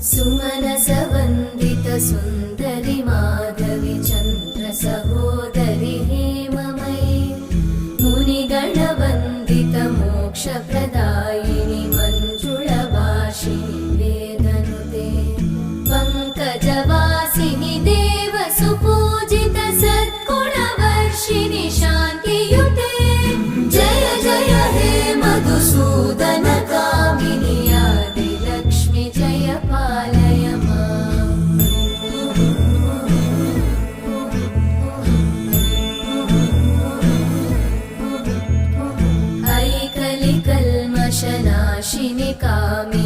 सुमनसवन्दित सुन्दरि माधवि चन्द्र सहोदरि हेममयि मुनिगणवन्दित मोक्षप्रदायिनि मञ्जुळभाषिणि वेदनुते पङ्कजवासिनि देवसुपूजित सद्गुणवर्षिणि शान्तियुते जय जय हे मधुसूदन कामिनि आदिलक्ष्मि जय पालय माम्। ऐकलिकल्मषनाशिनि कामिनि